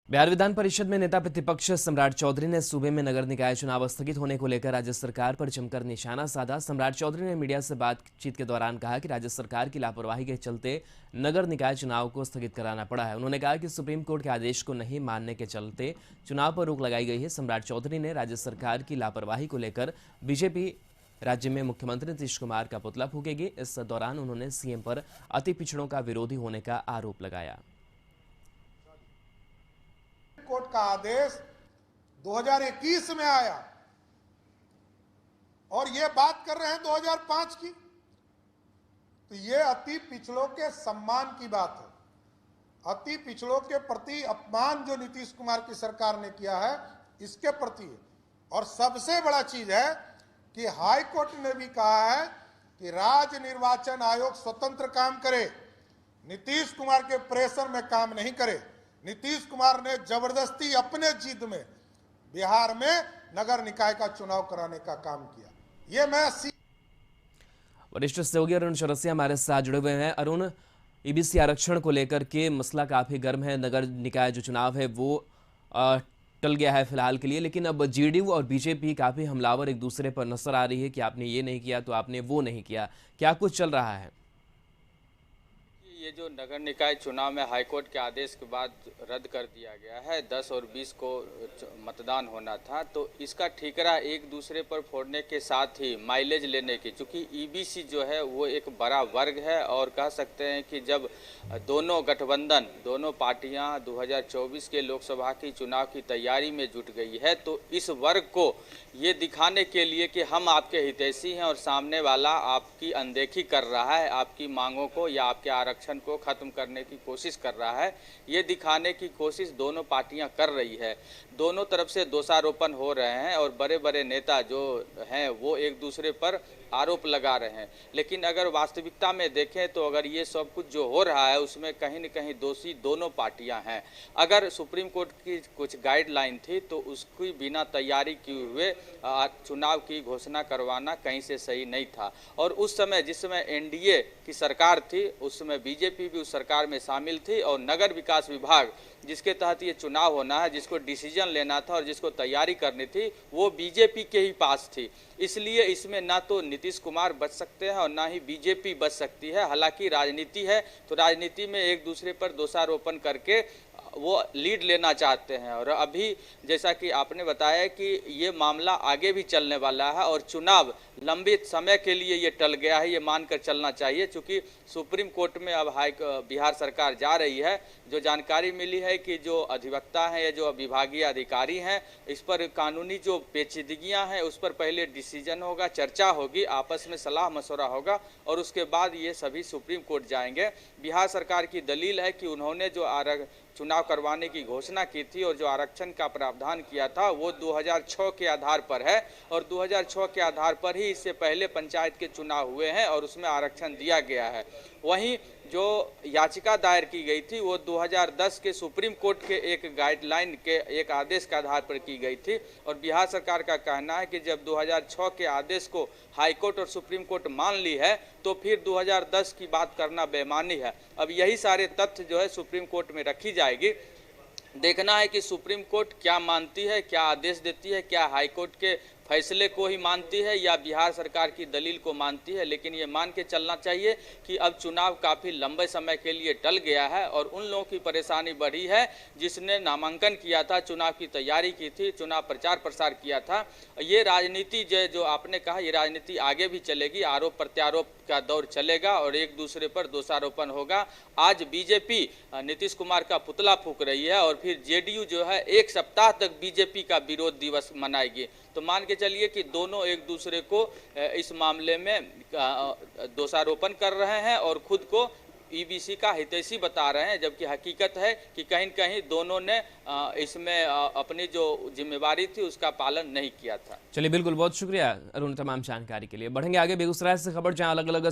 बिहार विधान परिषद में नेता प्रतिपक्ष सम्राट चौधरी ने सूबे में नगर निकाय चुनाव स्थगित होने को लेकर राज्य सरकार पर जमकर निशाना साधा। सम्राट चौधरी ने मीडिया से बातचीत के दौरान कहा कि राज्य सरकार की लापरवाही के चलते नगर निकाय चुनाव को स्थगित कराना पड़ा है। उन्होंने कहा कि सुप्रीम कोर्ट के आदेश को नहीं मानने के चलते चुनाव पर रोक लगाई गई है। सम्राट चौधरी ने राज्य सरकार की लापरवाही को लेकर बीजेपी राज्य में मुख्यमंत्री नीतीश कुमार का पुतला फूकेगी। इस दौरान उन्होंने सीएम पर अति पिछड़ों का विरोधी होने का आरोप लगाया। कोर्ट का आदेश 2021 में आया और ये बात कर रहे हैं 2005 की, तो ये अति पिछड़ों के सम्मान की बात है। अति पिछड़ों के प्रति अपमान जो नीतीश कुमार की सरकार ने किया है, इसके प्रति है। और सबसे बड़ा चीज है कि हाई कोर्ट ने भी कहा है कि राज्य निर्वाचन आयोग स्वतंत्र काम करे, नीतीश कुमार के प्रेशर में काम नहीं करे। नीतीश कुमार ने जबरदस्ती अपने जिद में बिहार में नगर निकाय का चुनाव कराने का काम किया। ये मैं वरिष्ठ सहयोगी अरुण चौरसिया हमारे साथ जुड़े हुए हैं। अरुण, ईबीसी आरक्षण को लेकर के मसला काफी गर्म है। नगर निकाय जो चुनाव है वो टल गया है फिलहाल के लिए, लेकिन अब जेडीयू और बीजेपी काफी हमलावर एक दूसरे पर नजर आ रही है कि आपने ये नहीं किया तो आपने वो नहीं किया। क्या कुछ चल रहा है? ये जो नगर निकाय चुनाव में हाईकोर्ट के आदेश के बाद रद्द कर दिया गया है, 10 और 20 को मतदान होना था, तो इसका ठीकरा एक दूसरे पर फोड़ने के साथ ही माइलेज लेने की, चूँकि ईबीसी जो है वो एक बड़ा वर्ग है और कह सकते हैं कि जब दोनों गठबंधन, दोनों पार्टियां 2024 के लोकसभा की चुनाव की तैयारी में जुट गई है, तो इस वर्ग को ये दिखाने के लिए कि हम आपके हितैषी हैं और सामने वाला आपकी अनदेखी कर रहा है, आपकी मांगों को या आपके आरक्षण को खत्म करने की कोशिश कर रहा है, ये दिखाने की कोशिश दोनों पार्टियां कर रही है। दोनों तरफ से दोषारोपण हो रहे हैं और बड़े बड़े नेता जो हैं वो एक दूसरे पर आरोप लगा रहे हैं। लेकिन अगर वास्तविकता में देखें तो अगर ये सब कुछ जो हो रहा है उसमें कहीं न कहीं दोषी दोनों पार्टियां हैं। अगर सुप्रीम कोर्ट की कुछ गाइडलाइन थी तो उसकी बिना तैयारी किए हुए चुनाव की घोषणा करवाना कहीं से सही नहीं था। और उस समय जिस समय एनडीए की सरकार थी उस समय बीजेपी भी उस सरकार में शामिल थी और नगर विकास विभाग जिसके तहत ये चुनाव होना है, जिसको डिसीजन लेना था और जिसको तैयारी करनी थी, वो बीजेपी के ही पास थी। इसलिए इसमें ना तो नीतीश कुमार बच सकते हैं और ना ही बीजेपी बच सकती है। हालांकि राजनीति है तो राजनीति में एक दूसरे पर दोषारोपण करके वो लीड लेना चाहते हैं। और अभी जैसा कि आपने बताया कि ये मामला आगे भी चलने वाला है और चुनाव लंबे समय के लिए ये टल गया है, ये मानकर चलना चाहिए। चूँकि सुप्रीम कोर्ट में अब बिहार सरकार जा रही है, जो जानकारी मिली है कि जो अधिवक्ता हैं या जो विभागीय अधिकारी हैं, इस पर कानूनी जो पेचीदगियां हैं उस पर पहले डिसीजन होगा, चर्चा होगी, आपस में सलाह मशवरा होगा और उसके बाद ये सभी सुप्रीम कोर्ट जाएंगे। बिहार सरकार की दलील है कि उन्होंने जो चुनाव करवाने की घोषणा की थी और जो आरक्षण का प्रावधान किया था वो 2006 के आधार पर है और 2006 के आधार पर ही इससे पहले पंचायत के चुनाव हुए हैं और उसमें आरक्षण दिया गया है। वहीं जो याचिका दायर की गई थी वो 2010 के सुप्रीम कोर्ट के एक गाइडलाइन के एक आदेश के आधार पर की गई थी और बिहार सरकार का कहना है कि जब 2006 के आदेश को हाई कोर्ट और सुप्रीम कोर्ट मान ली है तो फिर 2010 की बात करना बेईमानी है। अब यही सारे तथ्य जो है सुप्रीम कोर्ट में रखी जाएगी। देखना है कि सुप्रीम कोर्ट क्या मानती है, क्या आदेश देती है, क्या हाई कोर्ट के फैसले को ही मानती है या बिहार सरकार की दलील को मानती है। लेकिन ये मान के चलना चाहिए कि अब चुनाव काफ़ी लंबे समय के लिए टल गया है और उन लोगों की परेशानी बढ़ी है जिसने नामांकन किया था, चुनाव की तैयारी की थी, चुनाव प्रचार प्रसार किया था। ये राजनीति जो आपने कहा, ये राजनीति आगे भी चलेगी, आरोप प्रत्यारोप का दौर चलेगा और एक दूसरे पर दोषारोपण होगा। आज बीजेपी नीतीश कुमार का पुतला फूंक रही है और फिर जेडीयू जो है एक सप्ताह तक बीजेपी का विरोध दिवस मनाएगी। तो मान के चलिए कि दोनों एक दूसरे को इस मामले में दोषारोपण कर रहे हैं और खुद को ईबीसी का हितैषी बता रहे हैं, जबकि हकीकत है कि कहीं न कहीं दोनों ने इसमें अपनी जो जिम्मेवारी थी उसका पालन नहीं किया था। चलिए, बिल्कुल, बहुत शुक्रिया अरुण तमाम जानकारी के लिए। बढ़ेंगे आगे बेगूसराय से खबर, जहां अलग अलग